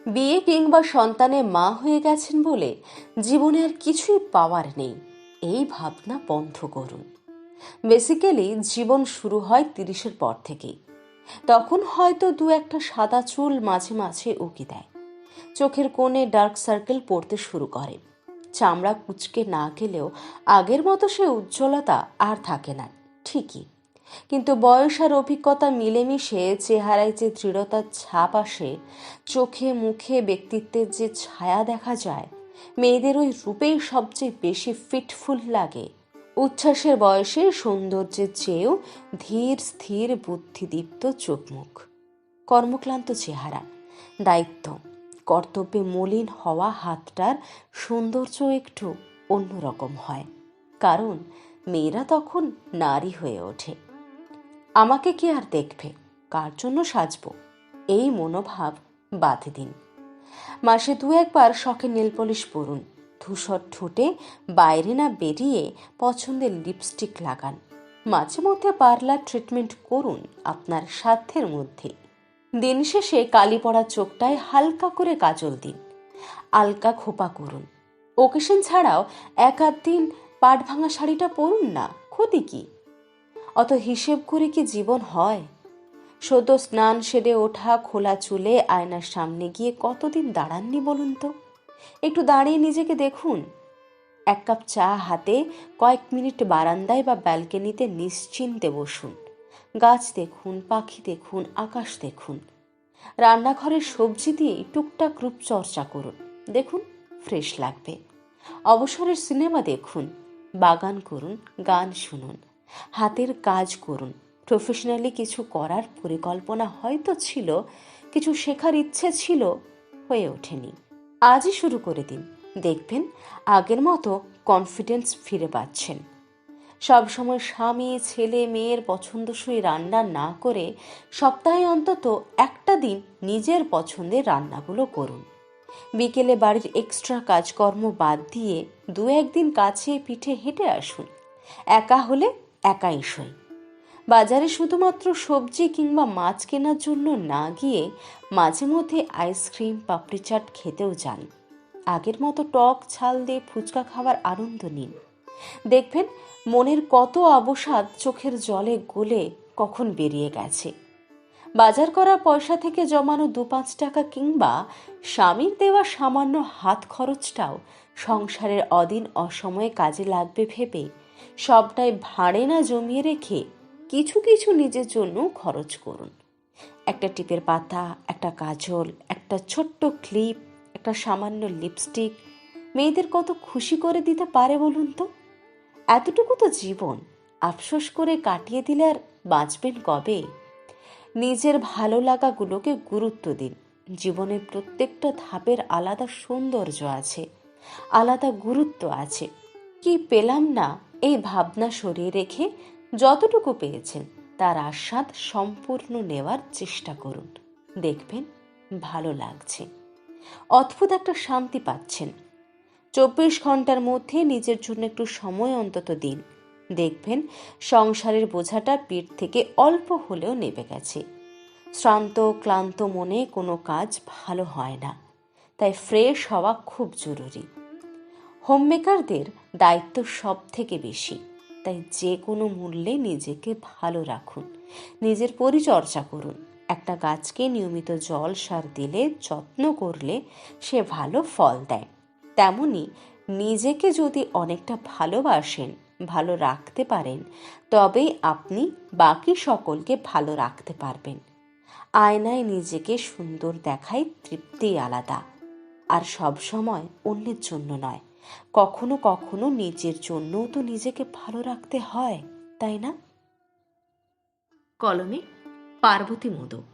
বিয়ে কিংবা সন্তানের মা হয়ে গেছেন বলে জীবনে আর কিছুই পাওয়ার নেই, এই ভাবনা বন্ধ করুন। বেসিক্যালি জীবন শুরু হয় 30-এর পর থেকেই। তখন হয়তো দু একটা সাদা চুল মাঝে মাঝে উকি দেয়, চোখের কোণে ডার্ক সার্কেল পড়তে শুরু করে, চামড়া কুঁচকে না গেলেও আগের মতো সে উজ্জ্বলতা আর থাকে না ঠিকই, কিন্তু বয়স আর অভিজ্ঞতা মিলেমিশে চেহারায় যে দৃঢ়তার ছাপ আসে, চোখে মুখে ব্যক্তিত্বের যে ছায়া দেখা যায়, মেয়েদের ওই রূপেই সবচেয়ে বেশি ফিটফুল লাগে। উচ্ছ্বাসের বয়সে সৌন্দর্যের চেয়েও ধীর স্থির বুদ্ধিদীপ্ত চোখমুখ, কর্মক্লান্ত চেহারা, দায়িত্ব কর্তব্যে মলিন হওয়া হাতটার সৌন্দর্য একটু অন্যরকম হয়, কারণ মেয়েরা তখন নারী হয়ে ওঠে। আমাকে কি আর দেখবে, কার জন্য সাজবো, এই মনোভাব বাদ দিন। মাসে 2-1 শখে নেলপলিশ পরুন, ধূসর ঠোঁটে বাইরে না বেরিয়ে পছন্দের লিপস্টিক লাগান, মাঝে মধ্যে পার্লার ট্রিটমেন্ট করুন আপনার সাধ্যের মধ্যে। দিন শেষে কালি পড়া চোখটায় হালকা করে কাজল দিন, আলকা খোপা করুন। ওকেশন ছাড়াও 1-8 দিন পাট ভাঙা শাড়িটা পরুন না, ক্ষতি কি? অত হিসেব করে কি জীবন হয়? সদ্য স্নান সেরে ওঠা খোলা চুলে আয়নার সামনে গিয়ে কতদিন দাঁড়াননি বলুন তো? একটু দাঁড়িয়ে নিজেকে দেখুন। 1 কাপ চা হাতে কয়েক মিনিট বারান্দায় বা ব্যালকনিতে নিশ্চিন্তে বসুন, গাছ দেখুন, পাখি দেখুন, আকাশ দেখুন। রান্নাঘরের সবজি দিয়ে টুকটাক রূপচর্চা করুন, দেখুন ফ্রেশ লাগবে। অবসরের সিনেমা দেখুন, বাগান করুন, গান শুনুন, হাতের কাজ করুন। প্রফেশনালি কিছু করার পরিকল্পনা হয়তো ছিল, কিছু শেখার ইচ্ছে ছিল, হয়ে ওঠেনি। আজই শুরু করে দিন, দেখবেন আগের মতো কনফিডেন্স ফিরে পাচ্ছেন। সবসময় স্বামী ছেলে মেয়ের পছন্দসই রান্না না করে সপ্তাহে অন্তত একটা দিন নিজের পছন্দের রান্নাগুলো করুন। বিকেলে বাড়ির এক্সট্রা কাজকর্ম বাদ দিয়ে 2-1 দিন কাছে পিঠে হেঁটে আসুন। একা হলে একাই সই। বাজারে শুধুমাত্র সবজি কিংবা মাছ কেনার জন্য না গিয়ে মাঝে মধ্যে আইসক্রিম পাপড়ি চাট খেতেও যান। আগের মতো টক ঝাল দিয়ে ফুচকা খাওয়ার আনন্দ নিন, দেখবেন মনের কত অবসাদ চোখের জলে গলে কখন বেরিয়ে গেছে। বাজার করা পয়সা থেকে জমানো 2-5 টাকা কিংবা স্বামীর দেওয়া সামান্য হাত খরচটাও সংসারের অদিন অসময়ে কাজে লাগবে ভেবে সবটাই ভাঁড়ে না জমিয়ে রেখে কিছু কিছু নিজের জন্য খরচ করুন। একটা টিপের পাতা, একটা কাজল, একটা ছোট্ট ক্লিপ, একটা সামান্য লিপস্টিক মেয়েদের কত খুশি করে দিতে পারে বলুন তো? এতটুকু তো জীবন, আফসোস করে কাটিয়ে দিলে আর বাঁচবেন কবে? নিজের ভালো লাগাগুলোকে গুরুত্ব দিন। জীবনের প্রত্যেকটা ধাপের আলাদা সৌন্দর্য আছে, আলাদা গুরুত্ব আছে। কি পেলাম না এই ভাবনা সরিয়ে রেখে যতটুকু পেয়েছেন তার আস্বাদ সম্পূর্ণ নেওয়ার চেষ্টা করুন, দেখবেন ভালো লাগছে, অদ্ভুত একটা শান্তি পাচ্ছেন। 24 ঘন্টার মধ্যে নিজের জন্য একটু সময় অন্তত দিন, দেখবেন সংসারের বোঝাটা পিঠ থেকে অল্প হলেও নেমে গেছে। শ্রান্ত ক্লান্ত মনে কোনো কাজ ভালো হয় না, তাই ফ্রেশ হওয়া খুব জরুরি। হোমমেকারদের দায়িত্ব সব থেকে বেশি, তাই যে কোনো মূল্যে নিজেকে ভালো রাখুন, নিজের পরিচর্যা করুন। একটা গাছকে নিয়মিত জল সার দিলে, যত্ন করলে সে ভালো ফল দেয়। তেমনি নিজেকে যদি অনেকটা ভালোবাসেন, ভালো রাখতে পারেন, তবেই আপনি বাকি সকলকে ভালো রাখতে পারবেন। আয়নায় নিজেকে সুন্দর দেখায় তৃপ্তি আলাদা, আর সব সময় অন্যের জন্য নয়, কখনো কখনো নিজের জন্যও তো নিজেকে ভালো রাখতে হয়, তাই না? কলমে পার্বতী মোদক।